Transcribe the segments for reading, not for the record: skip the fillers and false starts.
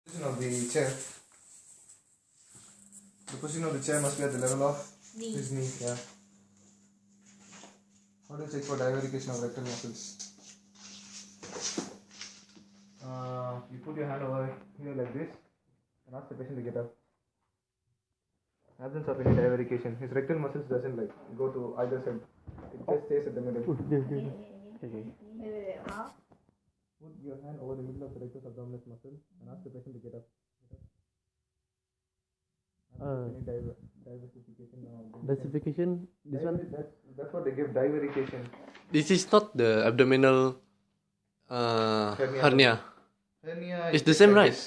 Position of the chair. The position of the chair must be at the level of his knee. Yeah. How do you check for divarication of rectal muscles? You put your hand over here like this and ask the patient to get up. Absence of any divarication. His rectal muscles doesn't like go to either side. It just stays at the middle. Okay. Put your hand over the middle of the rectus abdominis muscle and ask the patient to get up. Any diversification. Diversification. This one. That's what they give divarication. This is not the abdominal hernia. Hernia. It's the same, right?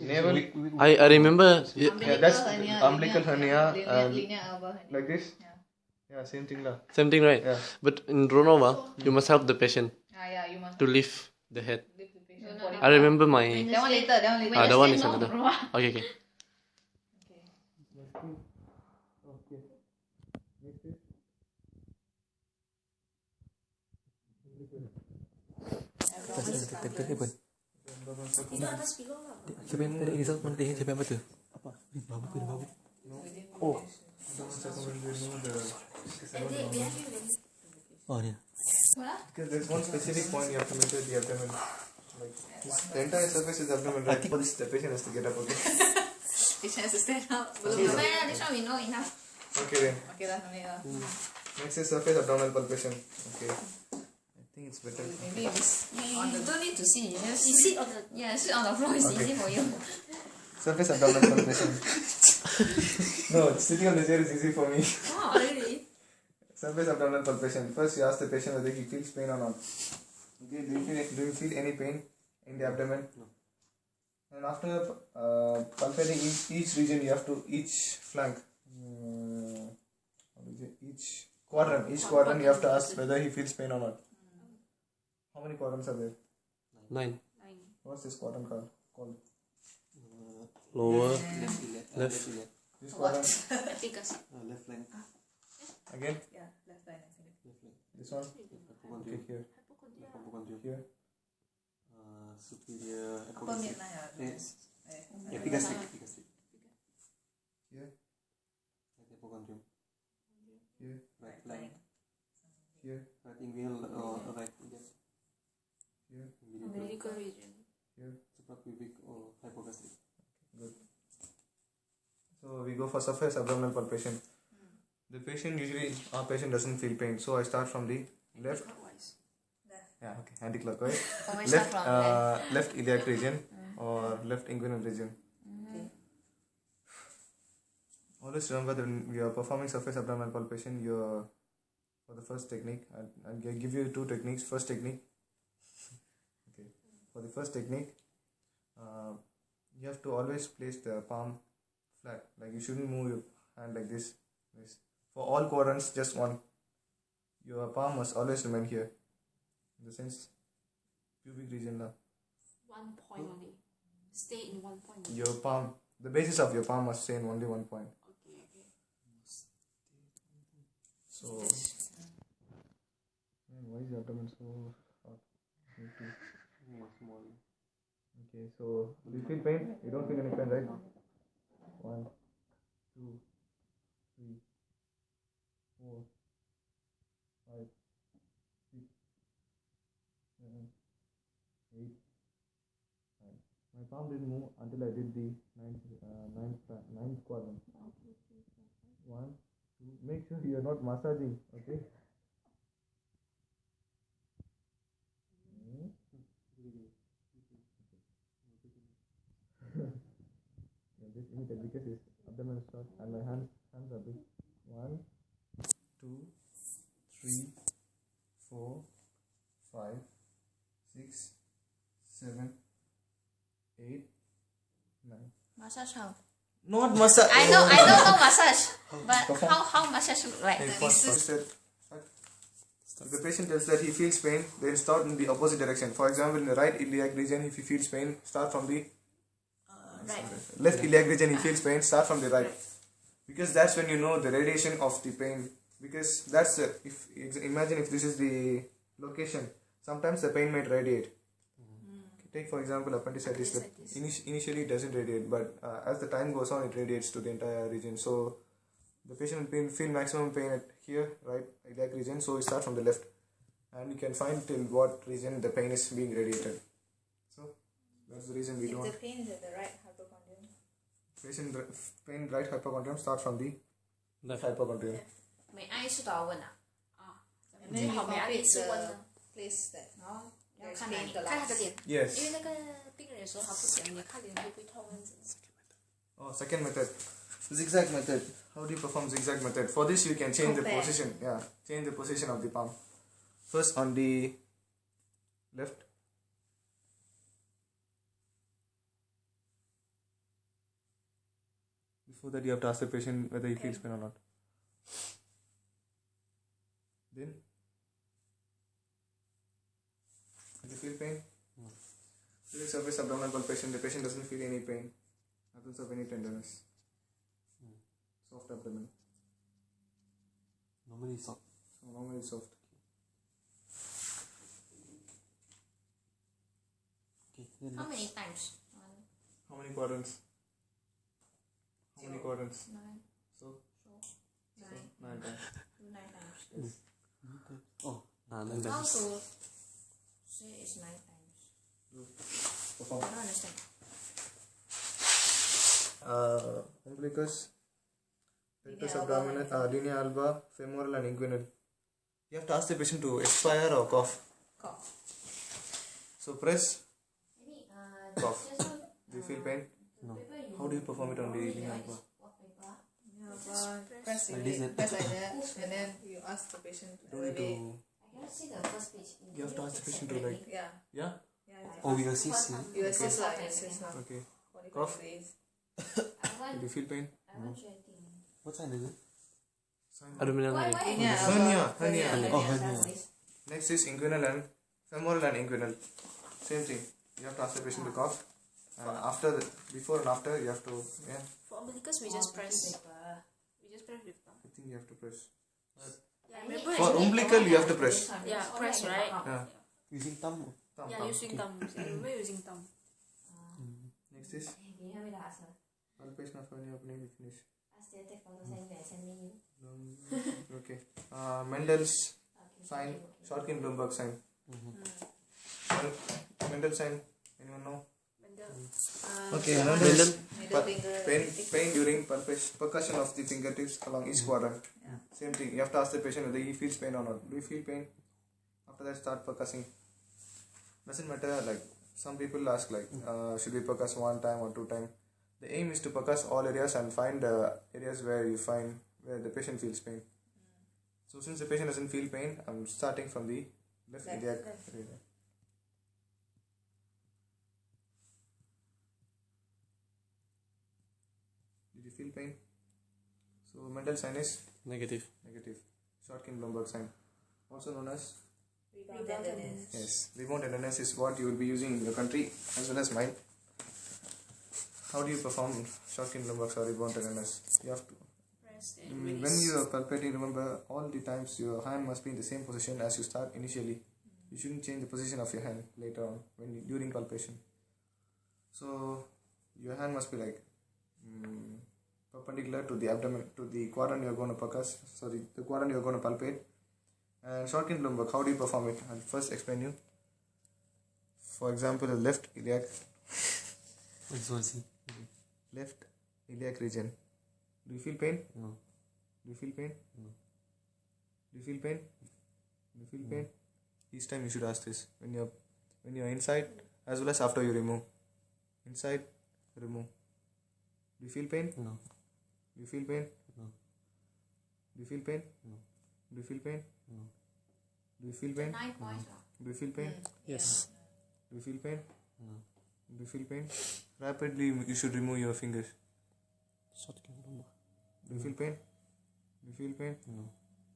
Navel. I remember. Yeah, that's umbilical hernia. Like this. Yeah, same thing lah. Same thing, right? Yeah. But in Ronova, you must help the patient You must to lift the head. lift the patient. I remember my. That one later. That one is another. Okay. Okay. Next is. Itu atas pillow lah. Siapa yang tadi result mana tadi? Siapa yang baca? Apa? Babu ke babu? Oh. Oh ni. Because there's one specific point you have to measure the abdomen. Like the entire surface is abdomen, right? For this, the patient has to get up, okay? Patient has to stand up. This one we know enough. Okay then. Okay lah, no need lah. Next is surface abdominal palpation. Okay. I think it's better. Maybe you don't need to see. You just You sit on the sit on the floor. It's Okay. easy for you. Surface abdominal palpation. No, sitting on the chair is easy for me. oh really? Surface abdominal palpation. First, you ask the patient whether he feels pain or not. Okay, do you feel any pain in the abdomen? No. And after palpating each region, you have to each flank. Each quadrant. You have to ask whether he feels pain or not. How many quadrants are there? 9. What's this quadrant called? Lower. Left. This quadrant. Efficacy. Left flank. Again. Yeah, left side. This one. Okay, here. Here. Superior. Upper midline. Efficacy. Here. Here. Right flank. Here. Right inguinal or right. Here. Umbilical region. Here. Suprapubic or hypogastric. Good. So we go for surface abdominal palpation. The patient our patient doesn't feel pain. So I start from the left. Yeah, okay. Anti-clockwise. Always start from left. Left iliac region or left inguinal region. Okay. Always remember that when you are performing surface abdominal palpation, for the first technique, I'll give you 2 techniques. First technique. Okay. For the first technique, you have to always place the palm flat. Like you shouldn't move your hand like this. For all quadrants, just one. Your palm must always remain here. In the sense, pubic region now. 1 point only. Stay in 1 point. Your palm, the basis of your palm must stay in only 1 point. Okay. So, why is the abdomen so short? Small. Okay, so do you feel pain? You don't feel any pain, right? 1, 2, 3, 4, 5, 6, 7, 8, 9. My palm didn't move until I did the ninth quadrant. 1, 2. Make sure you are not massaging, okay? Just imitate because his abdomen is short and my hands are big. 1, 2, 3, 4, 5, 6, 7, 8, 9. Massage how? Not massage. I don't know massage. But how massage look like? If the patient tells that he feels pain, then start in the opposite direction. For example, in the right iliac region, if he feels pain, start from the Right. left iliac region, he feels pain, start from the right. Because that's when you know the radiation of the pain. Because that's imagine if this is the location, sometimes the pain might radiate. take for example appendicitis. Initially it doesn't radiate, but as the time goes on, it radiates to the entire region. So the patient will feel maximum pain at here, right, iliac region. So we start from the left, and you can find till what region the pain is being radiated. So that's the reason we If don't. the pain is at the right hypochondrium. Patient pain right hypochondrium start from the Left. hypochondrium. 美哀是多少问啊？ And then you 好，美哀 palpate 是问 the 呢？ place that 然后要 there's 看哪 pain 里？ the 看他的 last. 脸， Yes. 因为那个病人有时候他不讲，你看脸会不会痛这样子。 Oh, second method, zigzag method. How do you perform zigzag method? For this, you can change the Compare. position. Yeah, change the position of the palm. First on the left. Before that, you have to ask the patient whether he feels pain or not. Then, does he feel pain? No. During surface abdominal palpation, the patient doesn't feel any pain, absence of any tenderness. Soft abdomen. Normally soft. So normally soft. Okay. Then How next. many times? How many quadrants? How many quadrants? 9. So, So 9. 9 times. Do 9 times. Oh, How then to that's say it's 9 times? Perform. I don't understand. Umbilicus, rectus Linea abdominis, alba. linea alba, femoral and inguinal. You have to ask the patient to expire or cough. cough. So press, Maybe, Cough. just now, do you feel pain? No. paper you How do you perform it on the linea alba? what paper? Press Like it, this, press like that, and then you ask the patient You to don't need really, to. I cannot see the first page. You have to ask the patient to like. yeah, Yeah? yeah. Oh, we will see. You assist lah, you assist lah. Okay. 45 Cough. days. Do you feel pain? I want you anything. What sign is it? Sign. Abdominal Why? hernia. Linea Hernia, alba, hernia. Oh, hernia. Next is inguinal and femoral and inguinal. Same thing. You have to ask the patient to cough. And after the, before and after, you have to. Yeah. For umbilicus, we just press. We just press with palm. I think you have to press. Yeah, I remember. For umbilical, you have to press. Yeah, press, right? Yeah. Using thumb. Thumb, Yeah, thumb. using thumb. I remember using thumb. Next is Can you help me to ask her? palpation of hernia opening. We finish. Ask her to take photos and send me you. Okay. Mendel's Okay. sign, Okay. Shorkin-Blumberg sign. Mendel sign. Anyone know? Okay, Mendel. Mendel. Middle finger. Pain during percussion of the fingertips along each quadrant. Yeah. Same thing. You have to ask the patient whether he feels pain or not. Do you feel pain? After that, start percussing. Doesn't matter. Like some people ask, like, should we percuss 1 time or 2 times? The aim is to percuss all areas and find areas where the patient feels pain. So since the patient doesn't feel pain, I'm starting from the left Left, iliac left. area. Did you feel pain? So Mendel sign is Negative. negative. Shorkin-Blumberg sign, also known as Rebound tenderness. yes. Rebound tenderness is what you will be using in your country as well as mine. How do you perform Shorkin-Blumberg or rebound tenderness? You have to. Press and When release. you are palpating, remember all the times your hand must be in the same position as you start initially. You shouldn't change the position of your hand later on during palpation. So your hand must be like perpendicular to the abdomen, to the quadrant you are going to percuss. Sorry, the quadrant you are going to palpate. And Shorkin-Blumberg, how do you perform it? I'll first explain you. For example, the left iliac region. Do you feel pain? No. Do you feel pain? No. Do you feel pain? Do you feel pain? Each time you should ask this when you're inside as well as after you remove. Inside, remove. Do you feel pain? No. Do you feel pain? No. Do you feel pain? No. Do you feel pain? No. Do you feel pain? 9 points. Do you feel pain? Yes. Do you feel pain? No. Do you feel pain? Rapidly, you should remove your fingers. Shorkin-Blumberg. Do you feel pain? Do you feel pain? No.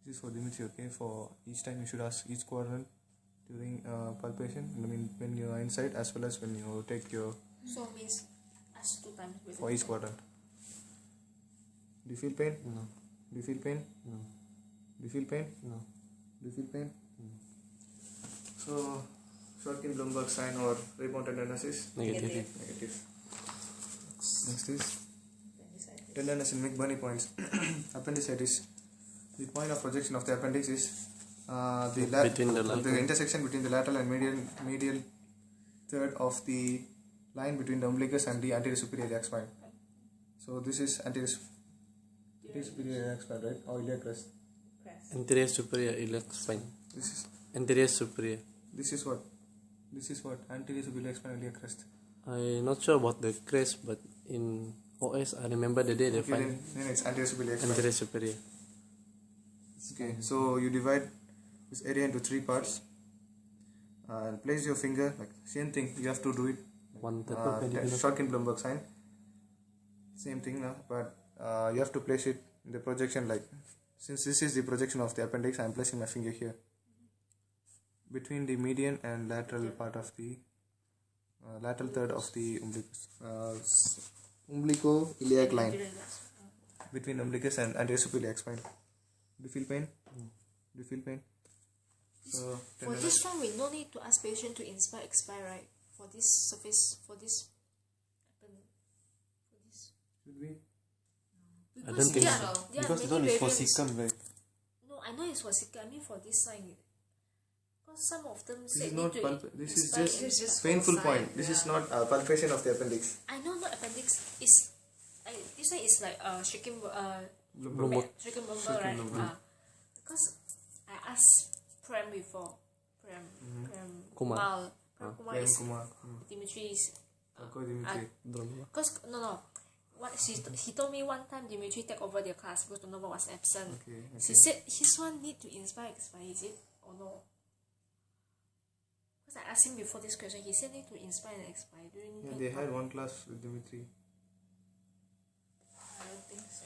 This is for Dimitri, okay? For each time you should ask each quadrant during palpation. I mean, when you are inside as well as when you take your So means ask 2 times. With for each quadrant. Do you feel pain? No. Do you feel pain? No. Do you feel pain? No. Do you feel pain? No. So, Shortkin-Blumberg sign or rebound tendinosis? Negative. Negative. Next is tenderness in McBurney points. Appendicitis. The point of projection of the appendix is Between the lateral. the intersection between the lateral and medial third of the line between the umbilicus and the anterior superior iliac spine. So this is anterior superior iliac spine, right? Or iliac crest. Anterior superior iliac spine. This is Anterior superior. this is what? This is what? Anterior superior iliac spine, iliac crest. I'm not sure about the crest, but in OS I remember the day they Okay, find then it's anterior superior iliac spine. anterior superior. Okay, so you divide this area into 3 parts and place your finger, like same thing, you have to do it. One perpendicular. Shortkin-Blumberg sign. Same thing now, but you have to place it in the projection, like since this is the projection of the appendix, I am placing my finger here between the median and lateral part of the lateral third of the umbilicus, umbilico-iliac line between umbilicus and anterior superior iliac spine. Do you feel pain? Do you feel pain? So For this one, we no need to ask patient to inspire, expire, right? For this surface, for this. should we? I don't think there so. are- there are Because this many one is for variants. Sikkim, right? No, I know it's for Sikkim. I mean for this sign. Because some of them This say is need not to this is inspire, just It's just painful for point. sign, This is yeah. not palpation of the appendix. I know not appendix is. This one is like shaking Blumberg. shaking bumper, right? Because I asked Prem before. Prem Kumar. Kumar. Prem Kumar Prem is Kumar. Dimitri's. Kako Dimitri. Because no. What he told me one time Dimitri take over their class because Donovan was absent. Okay. He said his one need to inspire, expire, is it or no? Because I asked him before this question, he said need to inspire and expire. Do you Yeah, need they had one class with Dimitri. I don't think so.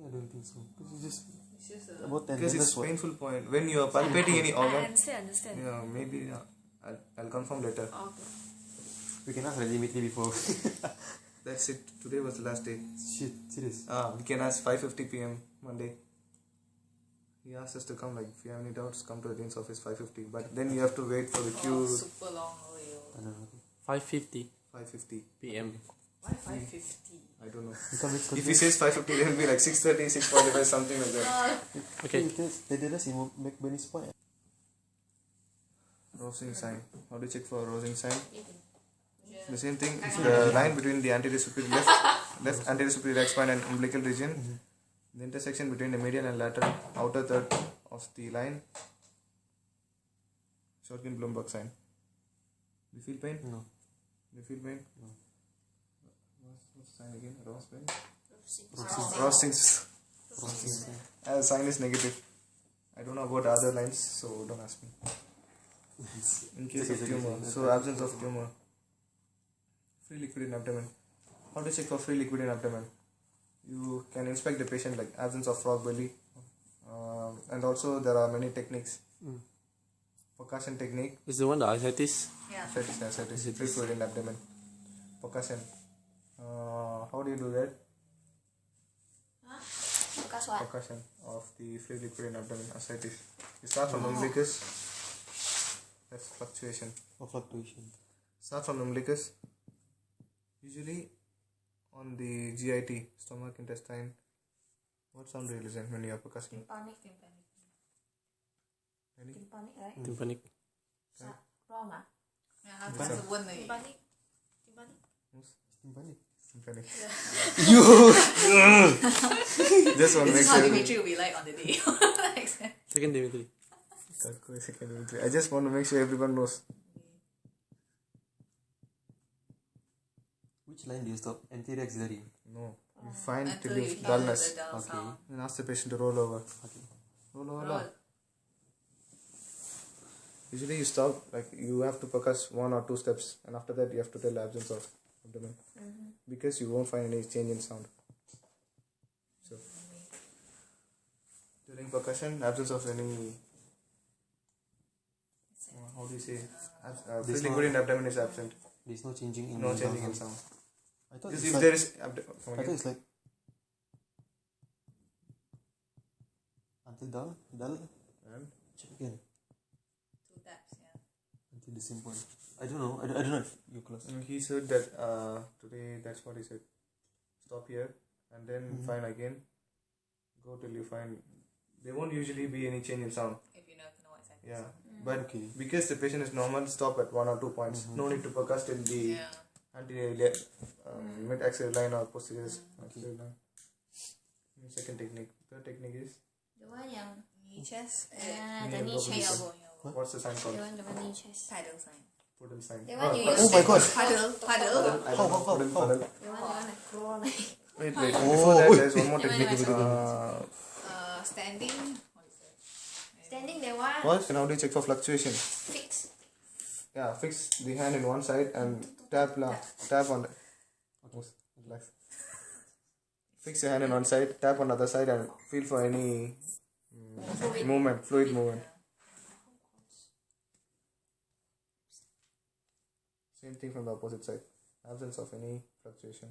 I don't think so. Because it's just It's just about Because it's tenderness. What? painful point. When you are palpating any I organ, understand. yeah, maybe I'll confirm later. Okay. We can ask Dimitri before. That's it. Today was the last day. Shit, serious. We can ask 5:50 p.m. Monday. He asked us to come, like, if you have any doubts, come to the dean's office 5:50. But then you have to wait for the queue. super long way. I don't know. 5:50 5:50. p.m. Why 5:50? I don't know. Because If he says 5:50, then it'll be like 6:30, 6:45, something like that. Okay. Tenderness in McBurney's point. Rosing sign. How do you check for Rosing sign? Yeah. The same thing. It's the line between the anterior superior left anterior superior spine and umbilical region. The intersection between the median and lateral outer third of the line. Shortkin-Blumberg sign. Do you feel pain? No. Do you feel pain? No. What's the sign again? Rosing. Rosing. Rosing. Sign is negative. I don't know about the other lines, so don't ask me. In case of tumor, so absence of tumor. Free liquid in abdomen. How to check for free liquid in abdomen? You can inspect the patient, like absence of frog belly, and also there are many techniques. Percussion technique, Is the one the ascites? Yeah. ascites, free fluid in abdomen. Percussion. How do you do that? Because what? Percussion of the free liquid in abdomen, ascites. You start from umbilicus. That's fluctuation. Or fluctuation. Start from umbilicus. Usually on the GIT, stomach, intestine. What sound do you listen when you are percussing? Tympanic. Any? Tympanic, right? Tympanic. Wrong, ah? Yeah, that's the one that Timpani. Timpani. Tympanic. You! Just one This make is how sure. Dimitri will be like on the day. Second Dimitri. I just want to make sure everyone knows. Which line do you stop? Anterior axillary. No. You find till Until you you hear dullness. the dull Okay. sound. And ask the patient to roll over. Okay. Roll over. Roll. Usually you stop, like you have to percuss 1 or 2 steps, and after that you have to tell the absence of abdomen. Because you won't find any change in sound. So during percussion, absence of any how do you say? Free This liquid in abdomen is absent. There's no changing in No the changing in sound. sound. I thought Just it's if like, there is I thought it's like until dull. and Check again. 2 taps, yeah. Until Still the same point. I don't know. I don't know if you're close. And he said that today, that's what he said. Stop here and then find again. Go till you find. There won't usually be any change in sound. If you know what's happening. Yeah. But Okay. because the patient is normal, stop at 1 or 2 points. No need to percuss till the Yeah. anterior mid-axillary line or posterior axillary line. Second technique. Third technique is The one yang Knee chest. the knee elbow chest. Elbow. Elbow. what's the sign The called? one the knee chest. Paddle sign. Puddle sign. The one you but- use. Oh my god. Paddle. Paddle. I don't know. Puddle, puddle. The one like crawl like. Wait. Before that, there's one more technique. Wait. Standing. What is that? Standing the one. What? And how do you check for fluctuation? Fix. Yeah, fix the hand in one side and tap on the. Relax. Fix your hand in one side, tap on the other side, and feel for any fluid movement. Same thing from the opposite side. Absence of any fluctuation.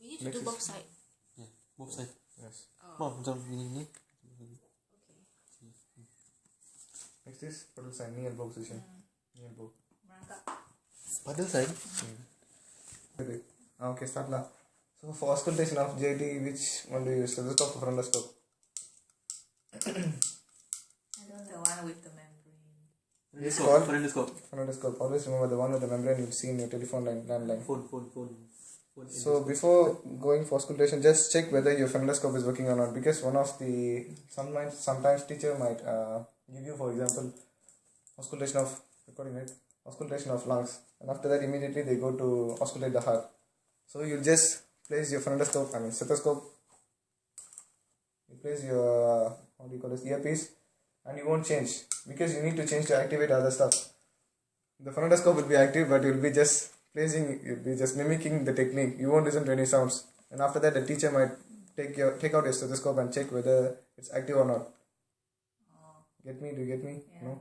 We need to Next do is- both sides. Yeah. Both sides. Yes. Come on, jump ini. Next is puddle sign, knee elbow position. Knee elbow. Merangkak. Paddle side. Okay, start lah. So for auscultation of JD, which one do you use? Stethoscope or frontoscope? The one with the membrane. It's called Frontoscope. frontoscope. Always remember the one with the membrane you'll see in your telephone line, landline. Phone. So before going for auscultation, just check whether your frontoscope is working or not, because one of the sometimes teacher might give you, for example, auscultation of lungs, and after that immediately they go to auscultate the heart. So you just place your stethoscope. You place your earpiece, and you won't change, because you need to change to activate other stuff. The frontoscope will be active, but you'll be just mimicking the technique. You won't listen to any sounds, and after that the teacher might take out your stethoscope and check whether it's active or not. Get me? Do you get me? Yeah. No.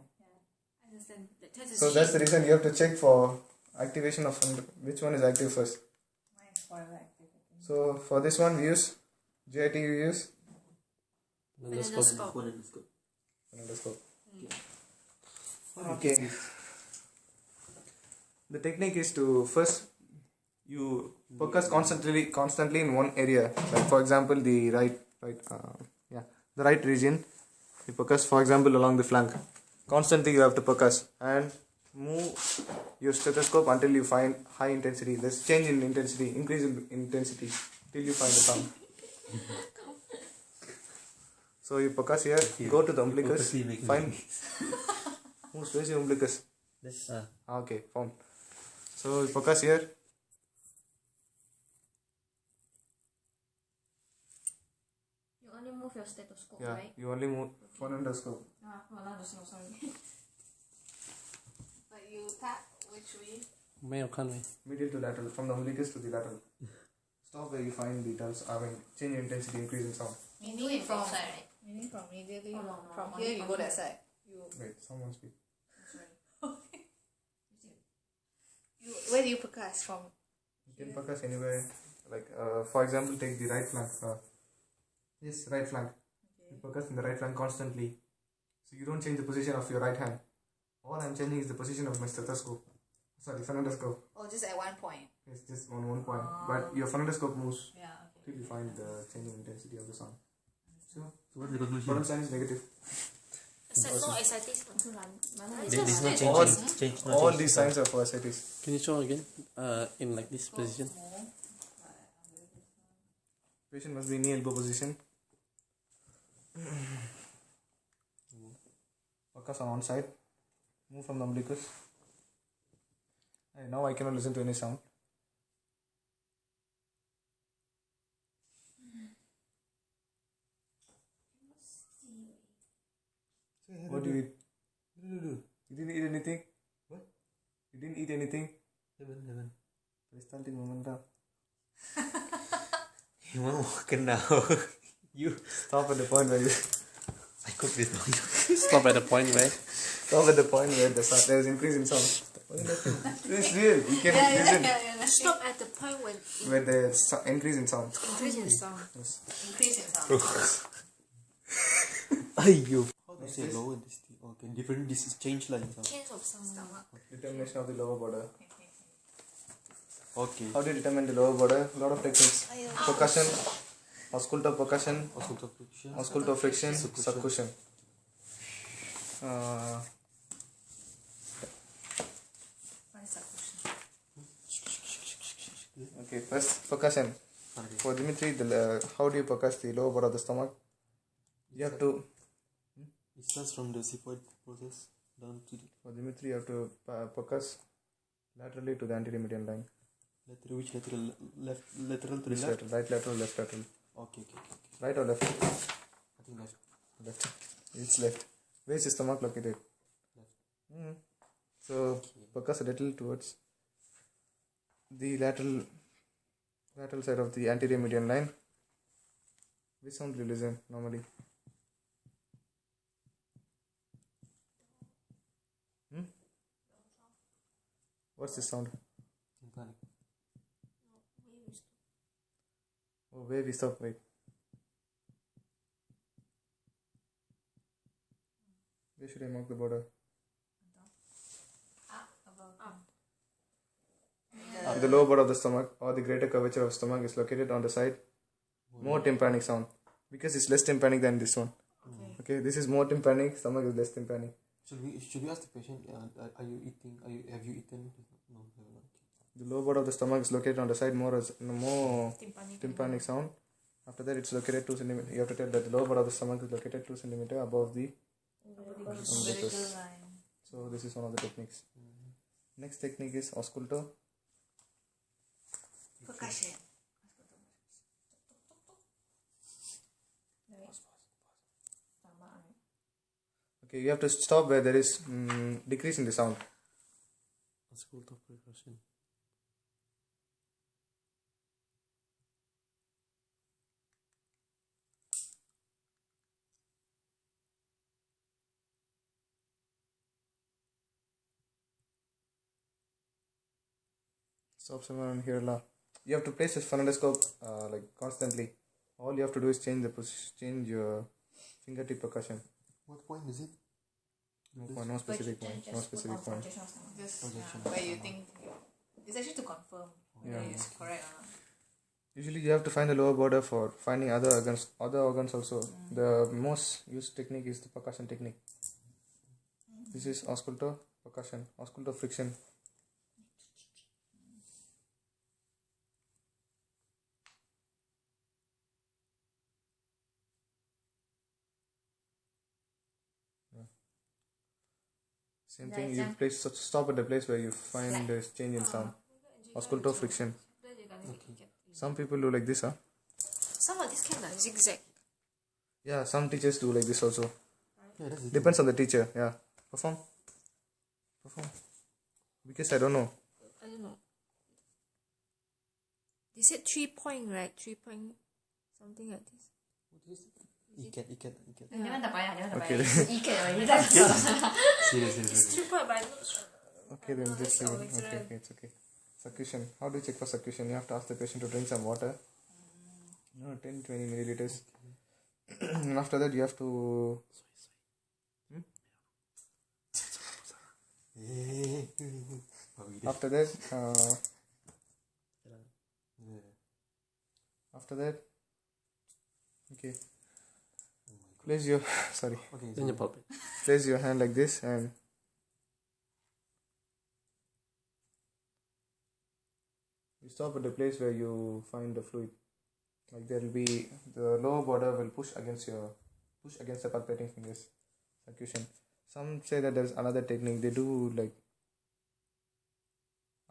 I understand. Try to So see. that's the reason you have to check for activation of which one is active first. Mine is forever active. So for this one we use JIT. We use Frontoscope. frontoscope. Okay. The technique is to first you focus constantly in one area. Like for example, the right region. You focus, for example, along the flank. Constantly you have to focus and move your stethoscope until you find high intensity. There's change in intensity, increase in intensity till you find the sound. So you focus here, go to the umbilicus, find. Where's your umbilicus? Okay, found. So you focus here. You only move your stethoscope, Yeah, right? you only move frontoscope. Frontoscope, sorry. But you tap which way? Medial to lateral, from the umbilicus to the lateral. Stop where you find the dulls. Change in intensity, increase in sound. Meaning from Outside, right? meaning from immediately Oh, no, from only here you from go here. that side. You Wait, someone speak. sorry. You where do you percuss from? You can focus anywhere. Like, for example, take the right flank. Yes, right flank. You focus in the right flank constantly. So you don't change the position of your right hand. All I'm changing is the position of my stethoscope. Sorry, frontoscope. Oh, just at one point. It's just on one point. But your frontoscope moves Yeah. Okay. till you find the changing intensity of the sound. So, So what's the conclusion? bottom sign is negative. Except no excitation. There's no All, change. all these signs are for ascites. Can you show again? In like this position. Patient must be in knee elbow position. Focus on one side. Move from the umbilicus. And now I cannot listen to any sound. What do you eat? You didn't eat anything? What? You didn't eat anything? Peristaltic momentum. You want to walk now? You Stop at the point where you psycho please don't. Stop at the point where stop at the point where there is increase in sound. It's real. You can listen Stop at the point when where there is increase in sound. increase in sound. Increase in sound. Ayo. How do you say lower this thing? Okay, different. This is change lines. Change of stomach. Determination of the lower border. Okay. How do you determine the lower border? A lot of techniques. Percussion, ausculto percussion, Ausculto friction. ausculto friction, Succussion. succussion. What is that question? Okay, first percussion. Okay. For Dimitri, how do you percuss the lower border of the stomach? You have to, It starts from the xiphoid process down to the for Dimitri, you have to percuss laterally to the anterior median line. lateral. Which lateral? Left. Lateral to the Which left. lateral? Right lateral, left lateral. Okay. Right or left? I think left. Left. It's left. Where is the stomach located? Left. So percuss a little towards the lateral side of the anterior median line. Which sound do you listen normally? What's this sound? Tympanic. Oh, where we stop? Wait. Where should I mark the border? The lower border of the stomach or the greater curvature of stomach is located on the side. More tympanic sound because it's less tympanic than this one. Okay, this is more tympanic. Stomach is less tympanic. Should we ask the patient? Are you eating? Have you eaten? No, have not. The lower border of the stomach is located on the side more Tympanic. tympanic sound. After that, it's located 2 cm. You have to tell that the lower border of the stomach is located 2 cm above the umbilicus. So this is one of the techniques. Next technique is ausculto. Percussion. Okay, you have to stop where there is decrease in the sound. Ausculto percussion. Stop somewhere on here, la. You have to place this phonendoscope like constantly. All you have to do is change your fingertip percussion. What point is it? No specific point. No specific point. Just Projection. where you think it's actually to confirm whether Yeah. it's correct or not. Usually, you have to find the lower border for finding other organs. Other organs also. The most used technique is the percussion technique. This is ausculto percussion, ausculto friction. Same thing. You place stop at the place where you find the change in sound. Ausculto friction. Some people do like this, huh? Some of this kind of zigzag. Yeah, some teachers do like this also. Yeah, that's it. Depends on the teacher. Yeah. Perform. Because I don't know. I don't know. They said 3 point, right? 3 point, something like this. Ikat. Jangan tak payah, jangan tak Okay. payah. Ikat je, tak susah. Serious. 3 point, but I'm not sure. Okay, then That's just leave our it. original. Okay, it's okay. Succussion. How do you check for succussion? You have to ask the patient to drink some water. 10-20 milliliters. And after that, you have to. After that, okay. Place your Okay. Then you pop it. place your hand like this and you stop at the place where you find the fluid. Like there will be the lower border will push against the palpating fingers. Succussion. Some say that there's another technique. They do like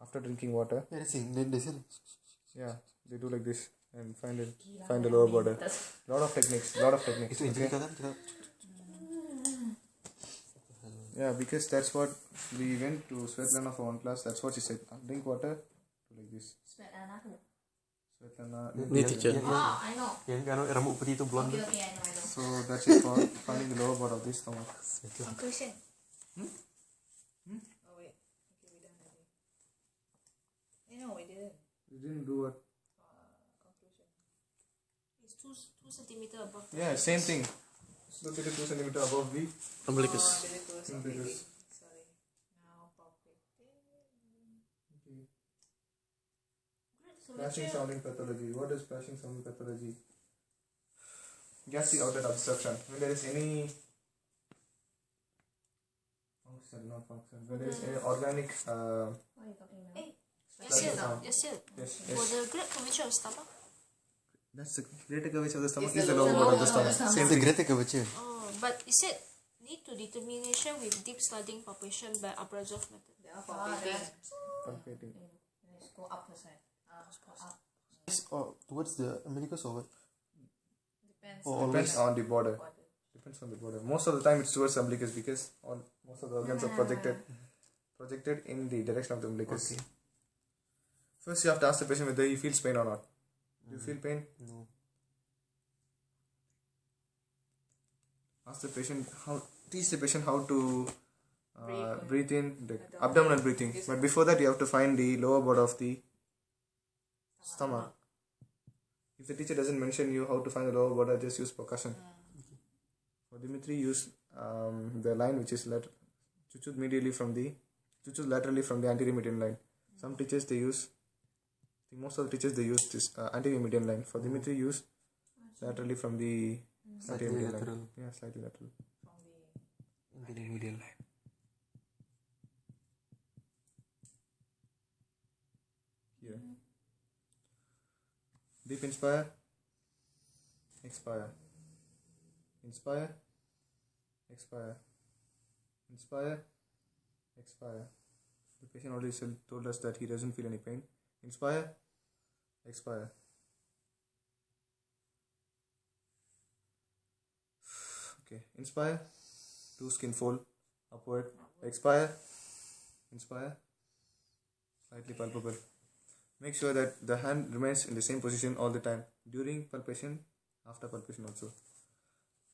after drinking water. Yeah, that's it. Then they said. Yeah, they do like this and find the lower border. Lot of techniques. Itu Okay? Angelica kan cakap. Yeah, because that's what we went to Svetlana for one class. That's what she said. Drink water. Do like this. Svetlana. Ni teacher. Oh, I know. Yang kan rambut putih tu blonde. Okay, I know. So that's it for finding the lower border of this stomach. Conclusion. Oh, wait. Okay, we done already. No, we didn't. You didn't do what? Conclusion. It's 2 centimeter above. Yeah, same thing. It's located 2 centimeters above the Umbilicus. umbilicus. Sorry. Now palpating. Okay. Splashing sound in pathology. What is splashing sound in pathology? Gassy outlet obstruction. When there is any function, not function. When there is any organic What are you talking about? splashing sound. Yes. Yes, For yes. the great curvature of stomach. That's the greater curvature of the stomach. It's Is the the lower lower part of the part of the stomach. stomach. Same It's a thing. greater curvature. Oh, but it said need to determination with deep sliding palpation by Abrazov method. They are palpating. Palpating. Let's go up first, right? Up. It's towards the umbilicus or what? Depends. Oh, Depends always. on the border. Depends on the border. Most of the time it's towards the umbilicus because most of the organs are projected in the direction of the umbilicus. Okay. First, you have to ask the patient whether he feels pain or not. Do you feel pain? No. Ask the patient teach the patient how to breathe in the Abdominal. abdominal breathing. But before that, you have to find the lower border of the stomach. If the teacher doesn't mention you how to find the lower border, just use percussion. For Dimitri, use the line which is chuchud laterally from the anterior median line. Some teachers they use. Most of the teachers they use this anterior median line. For Dimitri, use laterally from the Slightly anterior median lateral. line. Yeah, slightly lateral. From the In the medial line. Here. Deep inspire. Expire. Inspire. Expire. Inspire. Expire. The patient already told us that he doesn't feel any pain. Inspire. Expire. Okay. Inspire. Do skin fold. Upward. Expire. Inspire. Slightly palpable. Make sure that the hand remains in the same position all the time. During palpation, after palpation also.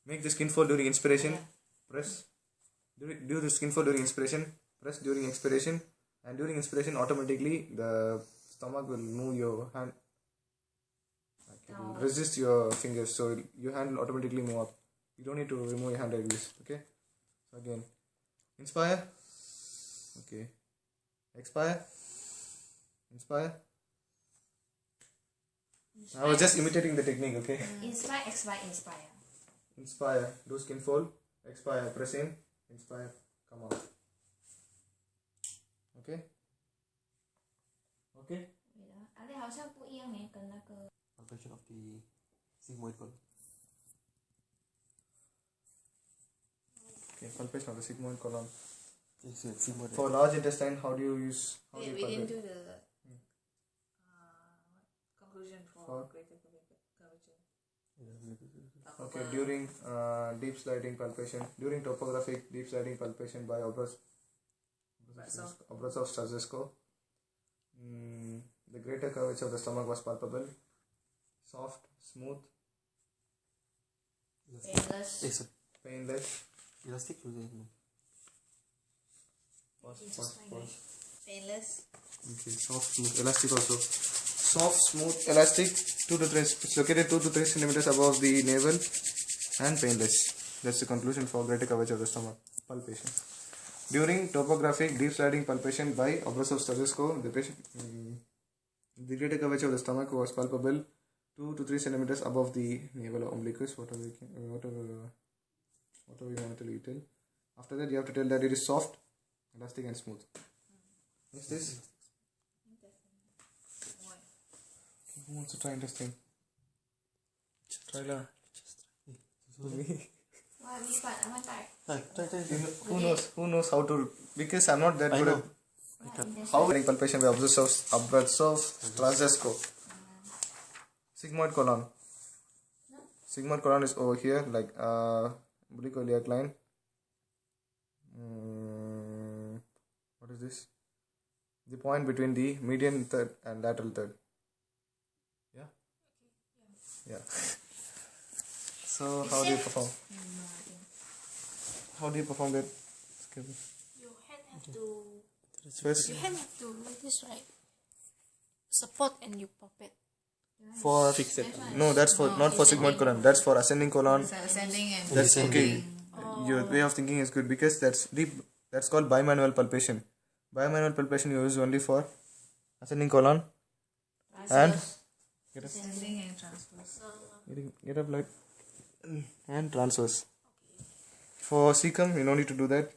Make the skin fold during inspiration. Press. Do the skin fold during inspiration. Press during expiration. And during inspiration, automatically the stomach will move your hand. Like it will resist your fingers. So your hand will automatically move up. You don't need to remove your hand like this. Okay. So again. Inspire. Okay. Expire. Inspire. I was just imitating the technique, okay? Inspire, expire, inspire. Inspire, do skin fold. Expire, press in. Inspire, come out. Okay? Okay? 而且好像不一样诶，跟那个 Palpation of the sigmoid column. Okay, palpation of the sigmoid column. Yes, yes, sigmoid. For large intestine, how do you use? How do Wait, you we didn't palpate? do the conclusion for For- greater curvature. Okay, during deep sliding palpation, during topographic deep sliding palpation by Obrazov-Starzhesko, the greater curvature of the stomach was palpable, soft, smooth, painless. Yes, sir. painless. Elastic or no? Pause. Painless. Okay, soft, smooth, elastic also. Soft, smooth, elastic, 2 to 3, it's located 2 to 3 centimeters above the navel and painless. That's the conclusion for greater curvature of the stomach palpation. During topographic deep sliding palpation by Obrazov-Starzhesko, the greater curvature of the stomach was palpable 2 to 3 centimeters above the navel or umbilicus, whatever you want to tell. After that, you have to tell that it is soft, elastic, and smooth. Next is. Who wants to try intestine? Try lah. Why we start? I want to start. Who knows how to? Because I'm not that I good know. at how palpation by Obrazov-Starzhesko. Sigmoid colon. Sigmoid colon is over here, like umbilicoiliac line. What is this? The point between the median third and lateral third. Yeah. So how do you perform? How do you perform that? Your hand have to First, like this, right? Support and you pop it. For no, that's for not for sigmoid colon. That's for ascending colon. So ascending and That's okay. descending. Your way of thinking is good because that's called bimanual palpation. Bimanual palpation you use only for ascending colon and Ascending and transverse. get up like and transverse. For cecum, you don't need to do that.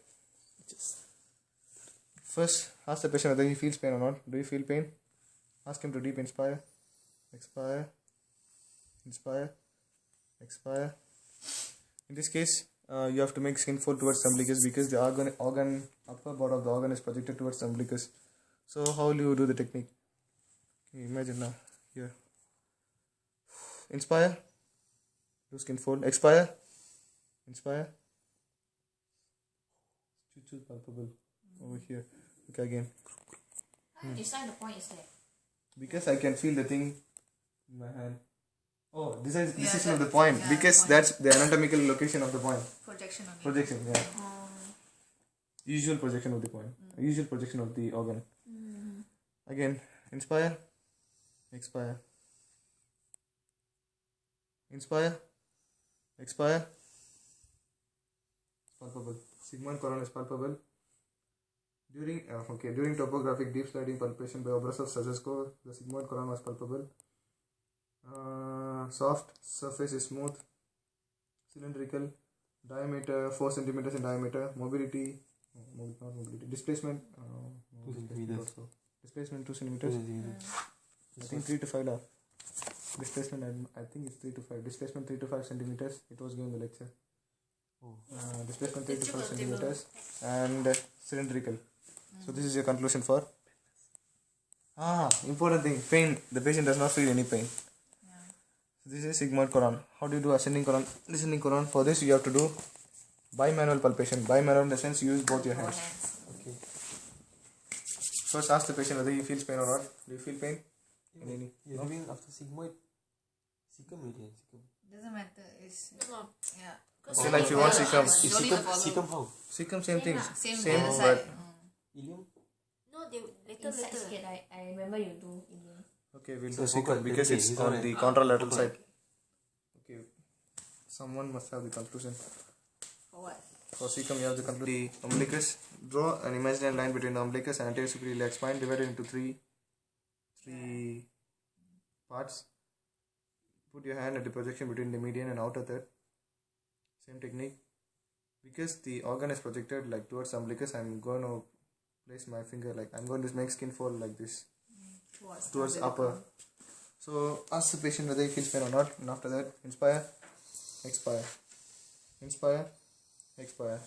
First, ask the patient whether he feels pain or not. Do you feel pain? Ask him to deep inspire, expire, inspire, expire. In this case, you have to make skin fold towards the umbilicus because the organ upper part of the organ is projected towards the umbilicus. So how will you do the technique? Okay, imagine now here. Inspire, do skin fold, expire, inspire. Choose palpable over here. Okay, again. How do you decide the point is there? Because I can feel the thing in my hand. Oh, this is Yeah, not the point yeah, because point. that's the anatomical location of the point. Projection on it. Projection, yeah. Usual projection of the point. Usual projection of the organ. Again, inspire, expire. Inspire, expire. Palpable. Sigmoid colon is palpable. During topographic deep sliding palpation by Obrasov-Sazesco, the sigmoid colon was palpable. Soft, surface is smooth, cylindrical, diameter 4 centimeters in diameter, mobility, displacement, 2 centimeters. also. Displacement 2 centimeters. I think 3 to 5 da. Displacement, I think it's 3 to 5. Displacement 3 to 5 centimeters. It was given in the lecture. Displacement 3 to 5 centimeters and cylindrical. So this is your conclusion for. Important thing, pain. The patient does not feel any pain. So this is sigmoid colon. How do you do ascending colon, descending colon? For this you have to do bimanual palpation. Bimanual in the sense you use both your hands. Okay. First ask the patient whether he feels pain or not. Do you feel pain? You're doing after sigmoid. Cecum already. Cecum. Doesn't matter. It's yeah. Okay, like if you want cecum. Is Slowly to cecum, follow. cecum how? Cecum same thing. Same Same the other but side. Ilium? No, they later. Inside I remember you do Indian. okay, we'll So do cecum because okay, it's he's on alright. the contralateral side. Okay, someone must have the conclusion. For what? For cecum you have the conclusion. The umbilicus. Draw an imaginary line between the umbilicus and anterior superior iliac spine divided into three parts. Put your hand at the projection between the median and outer third. Same technique. Because the organ is projected like towards the umbilicus, I'm going to place my finger like I'm going to make skin fold like this towards upper. So ask the patient whether he feels pain or not, and after that inspire, expire, inspire, expire.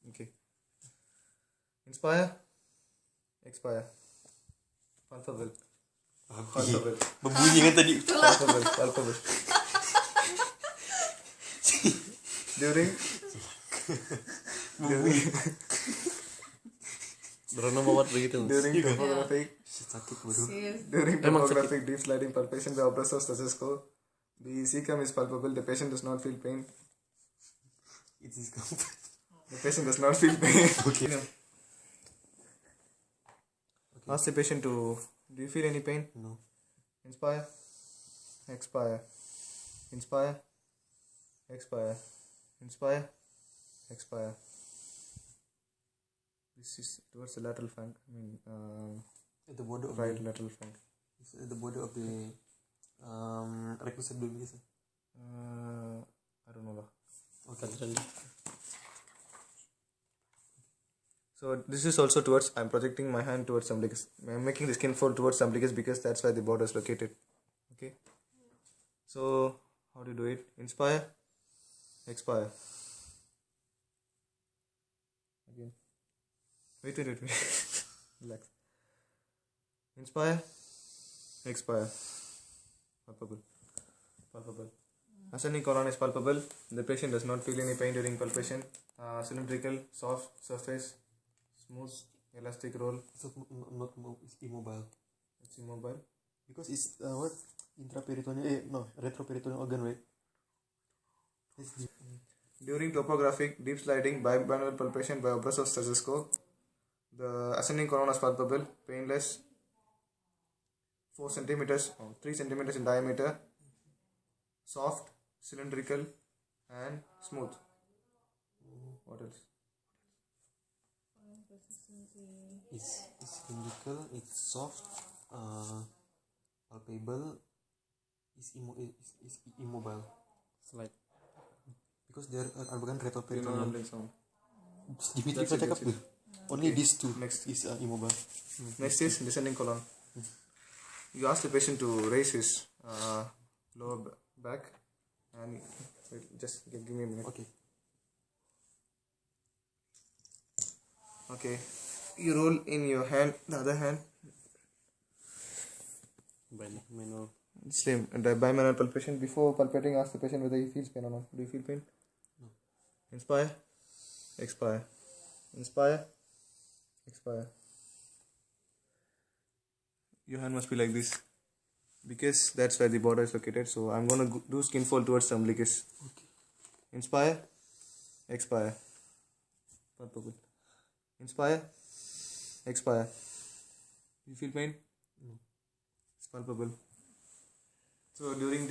Okay. Inspire, expire. Palpable. Palpable. Berbunyi kan tadi. Palpable. During Berana bawa begitu. topographic Sakit bodoh. Serious? during topographic deep sliding palpation by Obrasov-Sazesco, the cecum is palpable. The patient does not feel pain. It is gone. The patient does not feel pain. Okay. Ask the patient to. Do you feel any pain? No. Inspire, expire, inspire, expire, inspire, expire. This is towards the lateral flank. At the border of Right the, lateral flank. it's at the border of the rectus abdominis. I don't know. Okay. So this is also towards. I'm projecting my hand towards umbilicus. I'm making the skin fold towards umbilicus because that's where the border is located. Okay. So how do you do it? Inspire, expire. Again. Wait. Relax. Inspire, expire. Palpable. Ascending colon is palpable. The patient does not feel any pain during palpation. Cylindrical, soft surface, smooth, elastic roll. So not it's immobile. It's immobile. Because it's what? Retroperitoneal organ, right? During topographic deep sliding bimanual palpation by Obrasov-Sazesco, the ascending colon is palpable, painless, 4 centimeters or 3 centimeters in diameter, soft, cylindrical, and smooth. What else? It's cylindrical, it's soft, palpable, it's immobile. Slide. Because there are bukan rapid You know pattern. rumbling sound. Dimitri That's it, cakap that's it. dia. Only these two Next. is immobile. Next is descending colon. You ask the patient to raise his lower back and wait, just give me a minute. Okay. Okay. You roll in your hand, the other hand. Manual. Same. And the bimanual palpation. Before palpating, ask the patient whether he feels pain or not. Do you feel pain? No. Inspire. Expire. Inspire. Expire. Your hand must be like this because that's where the border is located. So I'm gonna do skin fold towards the umbilicus. Okay. Inspire. Expire. Palpable. Inspire. Expire. You feel pain? No. It's palpable. So during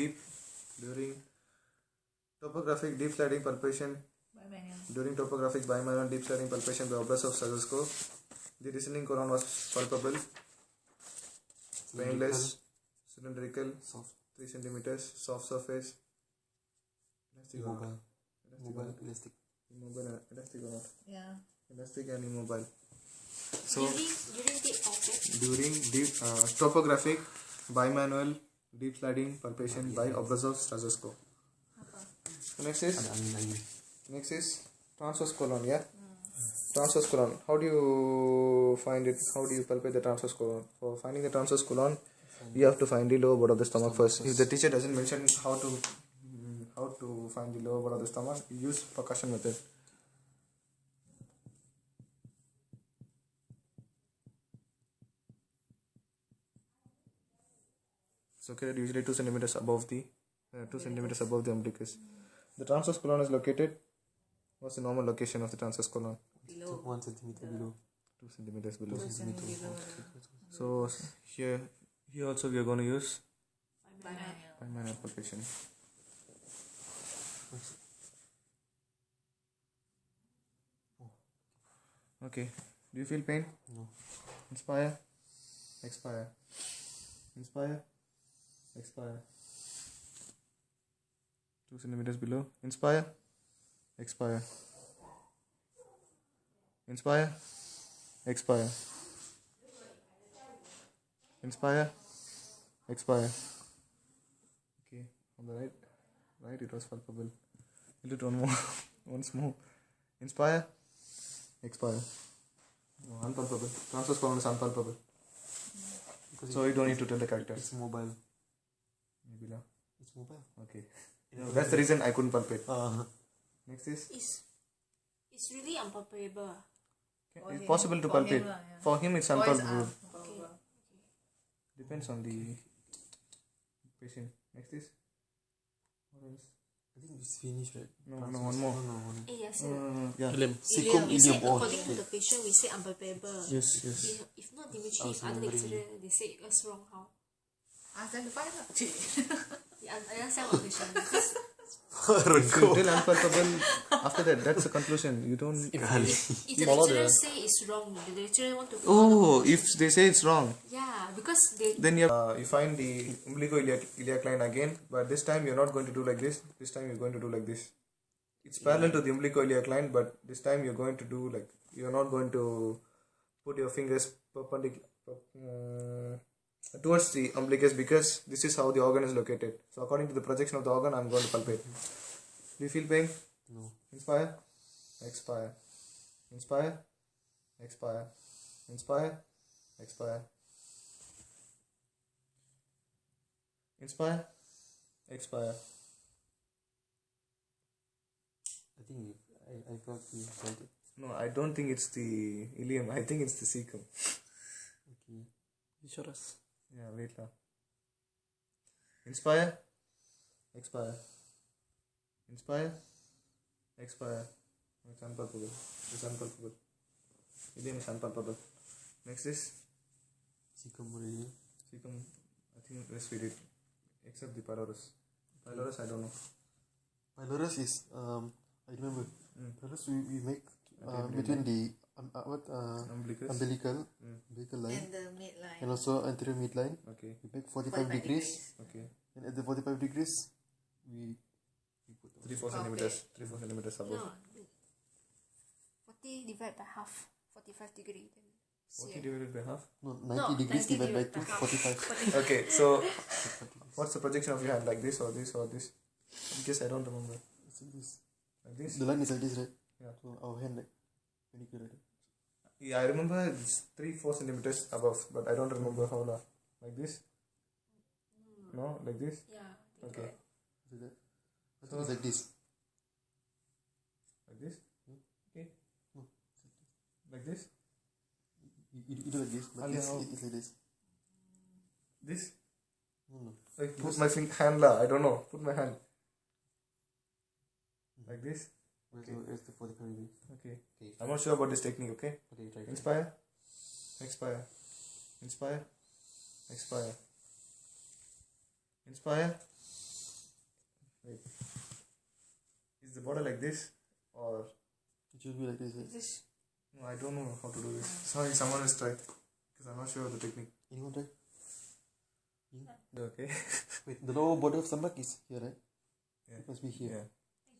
topographic deep sliding palpation, during topographic bimanual deep sliding palpation by Obrasov stethoscope, the descending colon was palpable, painless, cylindrical, Soft, 3 centimeters, soft surface, elastic or not? immobile, mobile, elastic. Immobile, elastic or not? Yeah. Elastic and immobile. So During deep palpation. during deep topographic bimanual deep sliding palpation by Obrasov stethoscope. So next is transverse colon. Yeah, transverse colon. How do you find it? How do you palpate the transverse colon? For finding the transverse colon, you have to find the lower border of the stomach first. If the teacher doesn't mention how to find the lower border of the stomach, you use percussion method. It's located usually 2 centimeters above the 2 centimeters above the umbilicus. The transverse colon is located. What's the normal location of the transverse colon? Below. 1 centimeter below. 2 centimeters below. 2 centimeter. Below. So here also we are going to use Bimanual. bimanual palpation. Okay. Do you feel pain? No. Inspire. Expire. Inspire. Expire. 2 centimeters below. Inspire. Expire. Inspire. Expire. Inspire. Expire. Okay. On the right it was palpable. We'll do it one more. Once more. Inspire. Expire. No, unpalpable. Transverse colon is unpalpable. Because So you don't need to tell the characters. it's mobile. Maybe now. It's mobile. Okay. That's the reason I couldn't palpate. Next is It's really unpalpable. For it's him- possible to for palpate. him lah, yeah. For him it's For his unpalpable. arm. Depends on the patient. Next is what else? I think it's finished, right? No, one more. No. Yes, Yeah. Ilium. Secum we said ilium. Oh, according to shit. the patient, we say unpalpable. Yes. If not Dimitri, I if was other remembering. lecturer they say us wrong how? Ask them to find out. I understand what question. Because If you tell unpalpable, after that, that's the conclusion. You don't. if the Follow lecturer the- say it's wrong, the lecturer want to Oh, if they say it's wrong, yeah, because they then you find the umbilicoiliac line again, but this time you're not going to do like this. This time you're going to do like this. It's parallel to the umbilicoiliac line, but this time you're going to do like you're not going to put your fingers perpendicular towards the umbilicus because this is how the organ is located. So according to the projection of the organ, I'm going to palpate. Do you feel pain? No. Inspire, expire, inspire, expire, inspire, expire, inspire, expire. I think I felt you felt it. No, I don't think it's the ilium. I think it's the cecum. Okay. You showed us. Yeah, wait lah. Inspire, expire, inspire, expire. It's unpalpable. It's unpalpable. Ilium is unpalpable. Next is Secum already. cecum. think rest we did, except the pylorus. Pylorus, I don't know. Pylorus is I remember. Pylorus we make Anterior between midline. the Umbilicus. umbilical line And the midline. and also anterior midline. Okay. We make 45 degrees. Okay. And at the 45 degrees, we put 3-4 Okay. centimeters. 3-4 centimeters above. No. 40 divided by half. 45 degree. Then 40 divided by half. no, 90 No, degrees 90 divided by divided 2, by half. 45. Okay, so what's the projection of your hand? Like this or this or this? In case I don't remember. It's like this. Like this? The line is like this, right? Yeah. So our hand like perpendicular. Yeah, I remember it's 3-4 centimeters above, but I don't remember how long. Like this? No, like this? yeah. Okay. Like that. I think it's like this. Like this? Okay. No. Like this? You do like this, but Ali, it's how? like this. This? No. Like put my hand la. I don't know. Put my hand. Like this? Where's the 45 degrees? Okay. Okay. I'm not sure about this technique, okay? Okay, try. Inspire. Expire. Inspire. Expire. Inspire. Wait. Is the border like this? Or It should be like this. Right? This no, I don't know how to do this. Sorry, someone has tried. Because I'm not sure of the technique. Anyone try? Okay. Wait, the lower border of stomach is here, right? Yeah. It must be here. Yeah.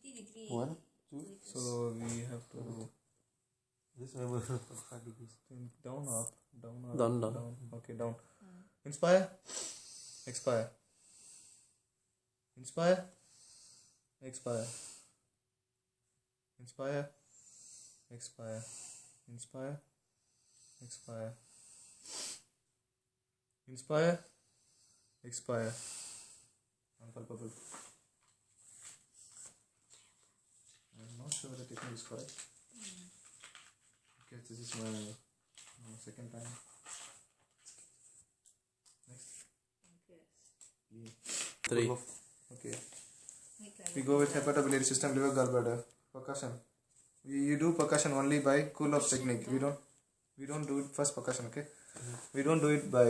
90 degree. 1, 2, So we have to just remember 5 degrees. down, up, down, up, Down. Okay, down. Inspire. Expire. Inspire. Expire. Inspire. Expire. Inspire. Expire. Inspire. Expire. Unpalpable. I'm not sure the technique is correct. Okay, this is my second time. Next. Yeah. 3. Okay. We go with hepatobiliary system, liver, gallbladder. Percussion. You do percussion only by Kulop's technique. We don't do it first percussion, okay? We don't do it by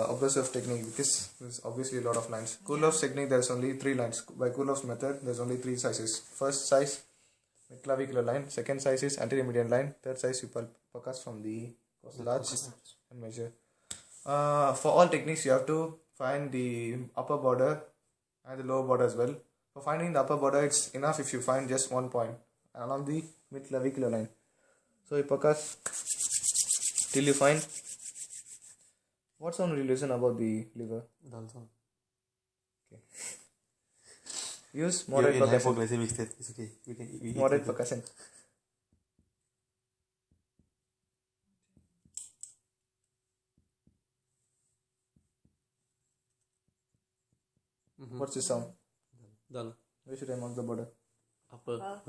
obversive technique because there's obviously a lot of lines. Kulop's technique, there's only 3 lines. By Kulop's method, there's only 3 sizes. First size, clavicular line. Second size is anterior median line. Third size, you percuss from the large and measure. For all techniques, you have to find the upper border and the lower border as well. For finding the upper border, it's enough if you find just 1 point along the mid-clavicular line. So you percuss till you find. What sound will you listen about the liver? Dull sound. Use You're moderate in percussion. hypoglycemic state. It's okay. We can eat Moderate it. percussion. What's the sound? Dull. Where should I mark the border? Upper.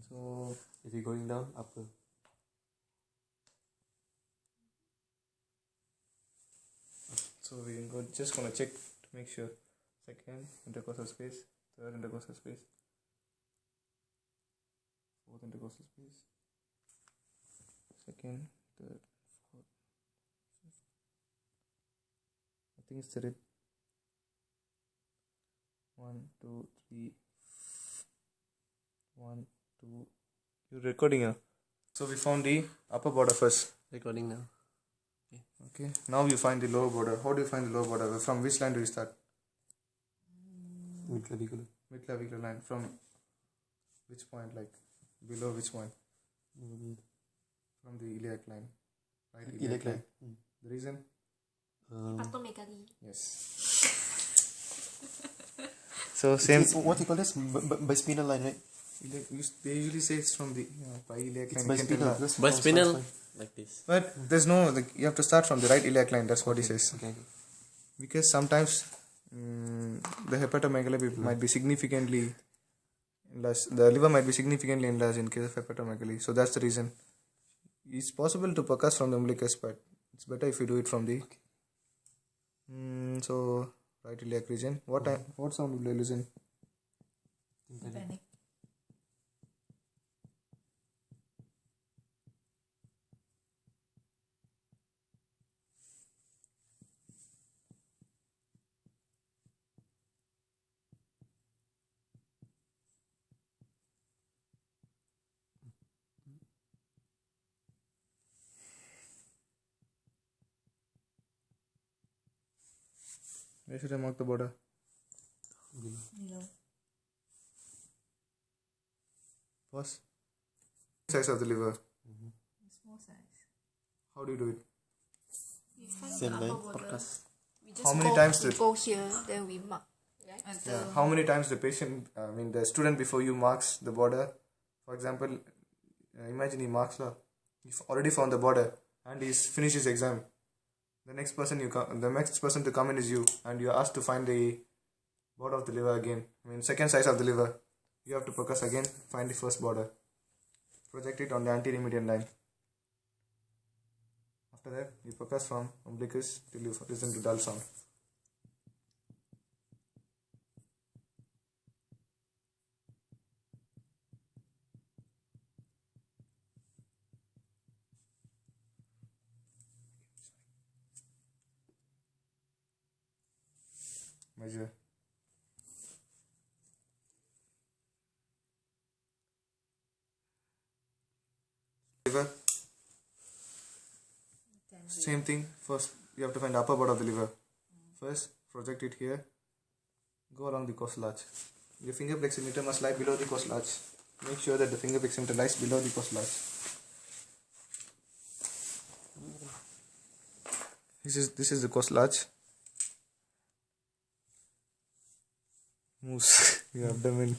So If you're going down, upper. we go just gonna check to make sure. Second intercostal space, third intercostal space, fourth intercostal space, second, third, fourth. I think it's the rib. 1, 2, 3. 1, 2. You're recording here. So we found the upper border first. Recording now. Okay. Now you find the lower border. How do you find the lower border? From which line do you start? Mid-clavicular. Mid-clavicular line. From which point? Like below which point? From the iliac line. Right. Iliac line. The reason? Hepatomegaly. Yes. So same. What you call this? Bispinal line, right? They usually say it's from the by iliac It's line. You can tell bispinal. that. By spinal. Like this. But there's no. You have to start from the right iliac line. That's what he says. Okay. Because sometimes the hepatomegaly might be significantly enlarged. The liver might be significantly enlarged in case of hepatomegaly. So that's the reason. It's possible to percuss from the umbilicus, but it's better if you do it from the. So right iliac region. What sound will I listen? Panic. Where should I mark the border? Below. Pause. Size of the liver. Small size. How do you do it? We find Same the like upper border. podcast. We just How many go, times we did- go here, then we mark. Right? Until How many times the patient, the student before you marks the border? For example, imagine he marks lah. He's already found the border and he's finished his exam. The next person to come in is you, and you are asked to find the border of the liver again. Second size of the liver. You have to focus again, find the first border. Project it on the anterior median line. After that, you focus from umbilicus till you listen to dull sound. Measure. Liver. Same thing. First, you have to find the upper part of the liver. First, project it here. Go along the costal arch. Your finger pleximeter must lie below the costal arch. Make sure that the finger pleximeter lies below the costal arch. This is the costal arch. Moose, your abdomen.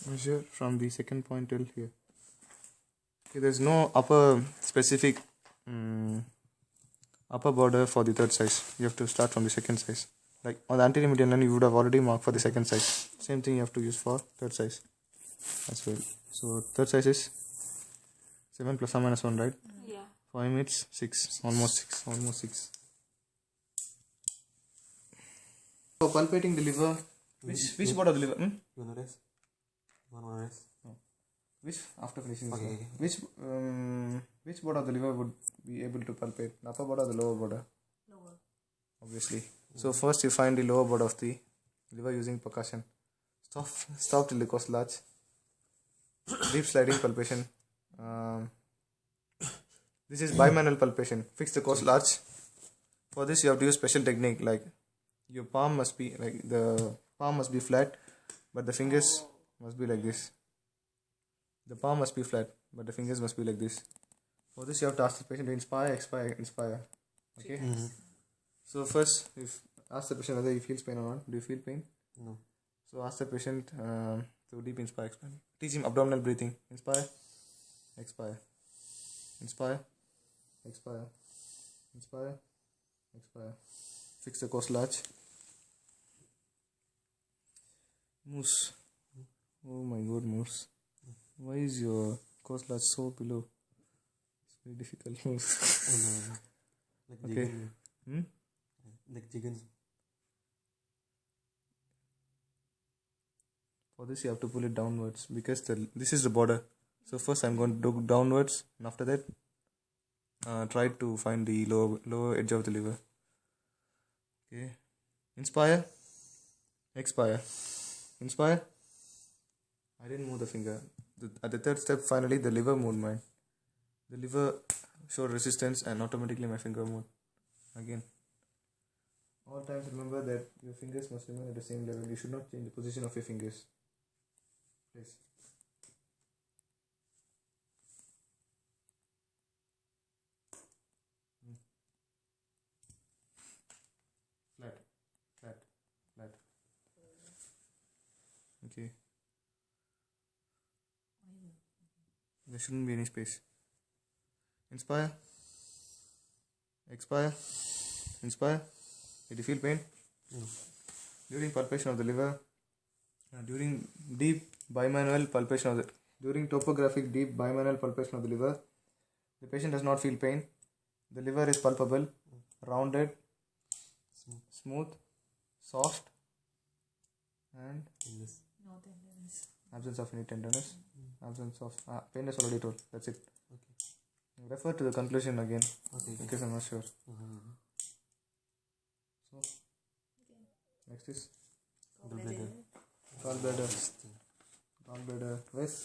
Measure from the second point till here. Okay, there's no upper specific upper border for the third size. You have to start from the second size. Like on the anterior median line, you would have already marked for the second size. Same thing you have to use for third size as well. So third size is 7 plus or minus 1, right? Yeah. For him it's 6, almost 6. So palpating the liver, which part of the liver? You wanna rest? You wanna rest? Which after finishing this Okay. which border of the liver would be able to palpate? The upper border or the lower border? lower. Obviously. So first you find the lower border of the liver using percussion. Stop till the costal arch. Deep sliding palpation. This is bimanual palpation. Fix the costal arch. For this you have to use special technique, like your palm must be flat, but the fingers must be like this. The palm must be flat, but the fingers must be like this. For this you have to ask the patient to inspire, expire, inspire. Okay? So first, ask the patient whether he feels pain or not. Do you feel pain? No. So ask the patient to deep inspire, expire. Teach him abdominal breathing. Inspire, expire. Inspire, expire. Inspire, expire. Fix the costal arch. Moose. Oh my god, Moose. Why is your costal arch so below? It's very difficult, Moose. I know. Like Okay. Jigen. Like Jigen. For this you have to pull it downwards because this is the border. So first I'm going to do downwards, and after that try to find the lower edge of the liver. Okay. Inspire, expire. Inspire. I didn't move the finger. At the third step, finally the liver moved mine. The liver showed resistance and automatically my finger moved. Again. All times remember that your fingers must remain at the same level. You should not change the position of your fingers. Please. Flat. Okay. There shouldn't be any space. Inspire. Expire. Inspire. Did you feel pain? No. During palpation of the liver, during deep bimanual palpation of the During topographic deep bimanual palpation of the liver, the patient does not feel pain. The liver is palpable, rounded, smooth, soft, and Yes. No tenderness. absence of any tenderness, absence of painless already told. That's it. Okay. Refer to the conclusion again Okay. because I'm not sure. Mm-hmm. So next is Gallbladder. gallbladder. This thing. Gallbladder. What's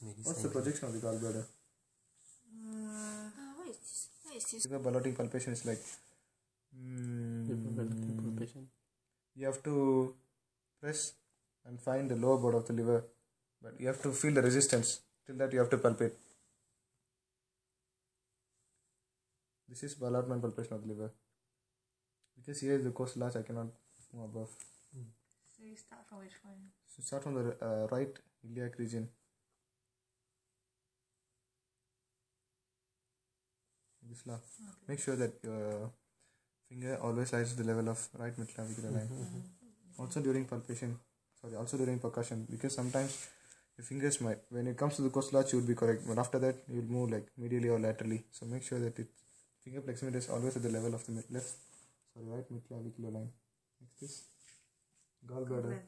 Maybe the slightly. projection of the gallbladder? What is this? What is this? Liver ballotting palpation is like Palpation. you have to press and find the lower border of the liver, but you have to feel the resistance. Till that you have to palpate. This is ballotment palpation of the liver. Because here is the costal arch, I cannot move above. So you start from which one? So start from the right iliac region. This la. Make sure that your finger always lies at the level of right midclavicular line. Also during palpation, also during percussion, because sometimes your fingers might, when it comes to the costal arch, you would be correct, but after that you will move like medially or laterally. So make sure that finger flexibility is always at the level of the right midclavicular line. Next is gallbladder.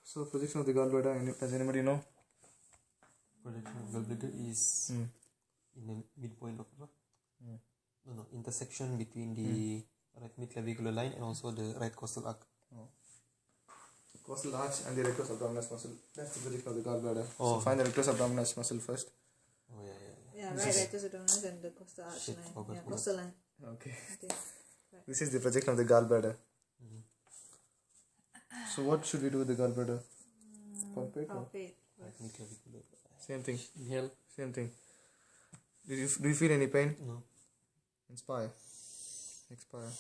So projection of the gallbladder, does anybody know? Projection of gallbladder is in the midpoint of the intersection between the right midclavicular line and also the right costal arc. Costal arch and the rectus abdominis muscle. That's the projection of the gallbladder. Oh. So find the rectus abdominis muscle first. Oh yeah. Yeah, This right, is- rectus abdominis and the costal arch Shit, line. focus, Yeah, focus. costal line. Okay. Okay. This is the projection of the gallbladder. So what should we do with the gallbladder? Palpate or? Palpate. Right midclavicular. Same thing. Inhale. Same thing. Do you feel any pain? No. Inspire. Expire.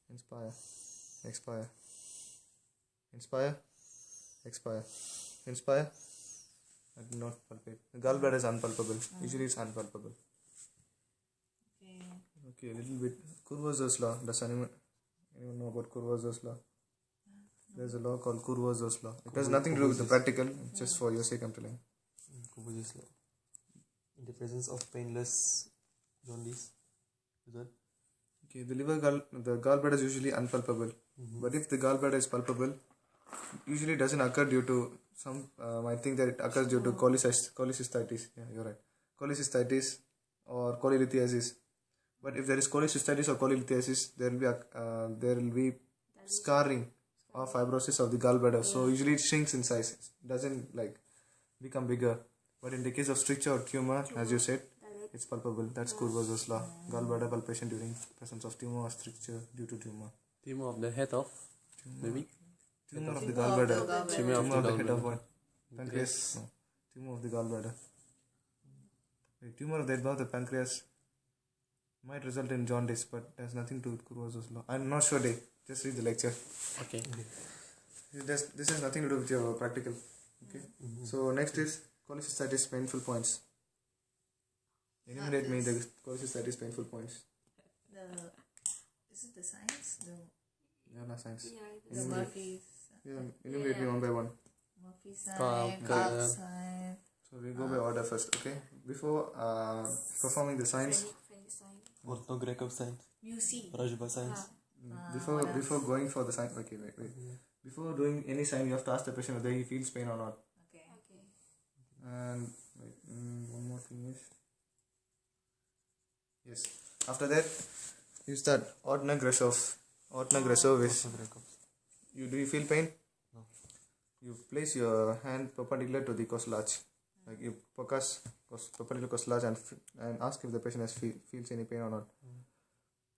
Inspire. Expire. Inspire. Expire. Inspire. I do not palpate. The gallbladder is unpalpable. Usually it's unpalpable. Okay. Okay, a little bit. Kurzweil's law. Does anyone know about Kurzweil's law? There's a law called Kurzweil's law. It has nothing to do with the practical. It's just for your sake I'm telling. Kurzweil's law. In the presence of painless jaundice. Is that? Okay, the gallbladder is usually unpalpable. But if the gallbladder is palpable, usually doesn't occur due to some might think that it occurs due to cholecystitis. Yeah, you're right. Cholecystitis or cholelithiasis. But if there is cholecystitis or cholelithiasis, there will be scarring or fibrosis of the gallbladder. So usually it shrinks in size. It doesn't become bigger. But in the case of stricture or tumor, as you said, it's palpable. That's Kurzweil's law. Gallbladder palpation during presence of tumor or stricture due to tumor. Tumor of the head of maybe. Tumor of the gallbladder. Tumor of Tumor of the the head of gallbladder. what? Pancreas. No. Tumor of the gallbladder. The tumor of the head of the pancreas might result in jaundice, but has nothing to do with Kurzweil's law. I'm not sure, Dave. Just read the lecture. Okay. This has nothing to do with your practical. Okay. So next is cholecystitis painful points. Enumerate me the cholecystitis painful points. Is it the signs? Yeah, no science. The Murphy's. Yeah, enumerate me one by one. Murphy sign, Cobb, Cobb sign. So we go by order first, okay? Before performing the signs, Orthographic signs. Musi. Rajba signs. before going for the sign, okay, wait. Before doing any sign, you have to ask the patient whether he feels pain or not. Okay. And wait, one more thing is, yes. After that, you start Ortner Greshov is. Do you feel pain? No. You place your hand perpendicular to the costal arch. Like you focus perpendicular costal arch and ask if the patient feels any pain or not.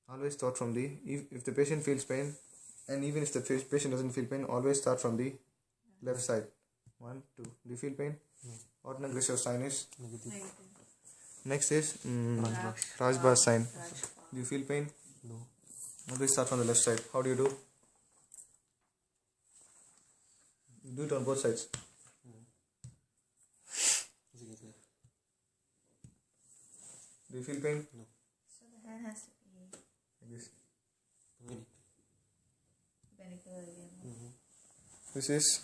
Always start from the, if the patient feels pain, and even if the patient doesn't feel pain, always start from the left side. 1, 2. Do you feel pain? No. Ortner Greshov sign is. Negative. Next is Rajba sign. Do you feel pain? No. Always start from the left side. How do you do? You do it on both sides. Do you feel pain? No. So the hand has to be Like this. perpendicular again. This is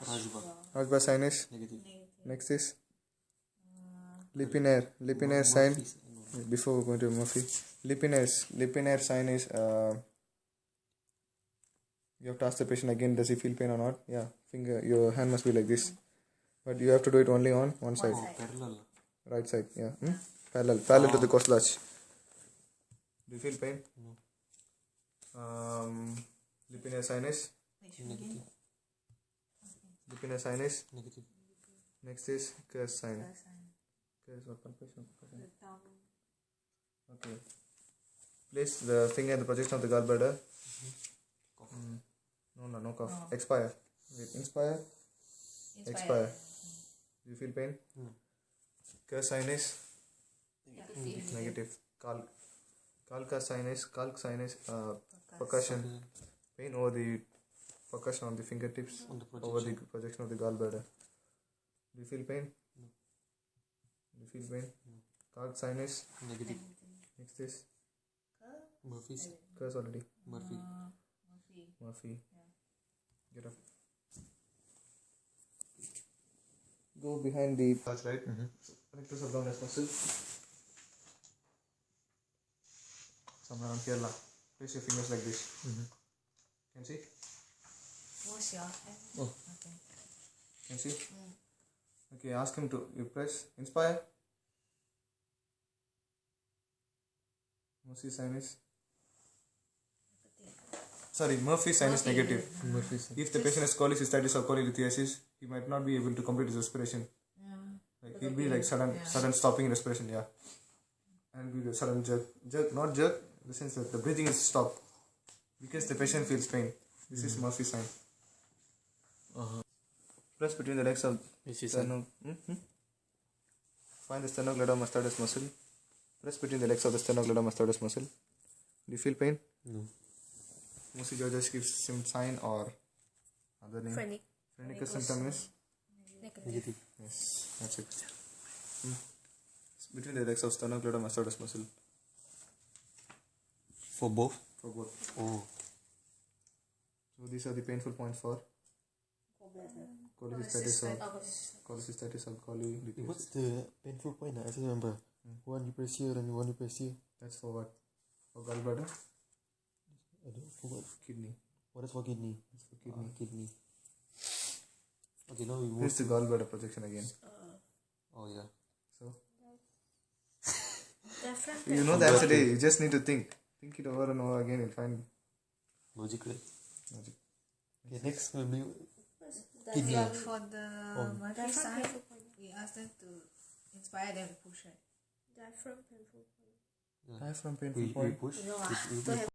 Rajba. Rajba sign is. Negative. Negative. Next is Lipinair sign. Before we go to Murphy, Lipinair sign is you have to ask the patient again, does he feel pain or not? Yeah, your hand must be like this, but you have to do it only on one side. Parallel. Right side, yeah. Parallel to the costal arch. Do you feel pain? No. Lipinair sinus. Negative. Lipinair sinus. Negative. Next is Kerr sign. Kerr or palpation. Okay. Place the finger in the projection of the gallbladder. No cough. Expire. Wait, inspire. Expire. Do you feel pain? No. Kerr sinus. Negative. Kalk sinus. Percussion. Pain over the percussion on the fingertips. On the projection. Over the projection of the gallbladder. Do you feel pain? No. Do you feel pain? No. Kalk sinus. Negative. Next is Murphy's. Kerr's already. Murphy. Murphy. Get up. Go behind the arch, right? Rectus abdominis muscle. Somewhere around here. Place your fingers like this. Can see? What's your hand? Oh. Okay. Can see? Okay, ask him to. You press. Inspire. Murphy sinus. Sorry, Murphy sinus negative. Murphy's. If the patient has cholecystitis or cholelithiasis, he might not be able to complete his respiration. Like he'll be like sudden stopping respiration, yeah. And be the sudden jerk, not jerk, in the sense that the breathing is stopped because the patient feels pain. This is Murphy sign. Press between the legs of sternum. Find the sternocleidomastoides muscle. Press between the legs of the sternocleidomastoides muscle. Do you feel pain? No. Mostly George gives some sign or other name. Phrenic symptom is Negative. yes, that's it. Between the legs of sternocleidomastoides muscle. For both? For both. Oh. So these are the painful points for cholecystitis or cholelithiasis. What's the painful point? I just remember. One you press here and one you press here. That's for what? For gallbladder? I don't forgot. Kidney. What is for kidney? That's for kidney. Kidney. Okay, now we move. Here's the gallbladder projection again. Oh yeah. So Different. you know the answer today. You just need to think. Think it over and over again. You'll find Logic, right? logic. Okay, next will be Kidney. kidney. For the Murphy sign, we ask them to inspire them to push, right? Diaphragm painful point. Yeah. Diaphragm We painful point. push. No, we don't have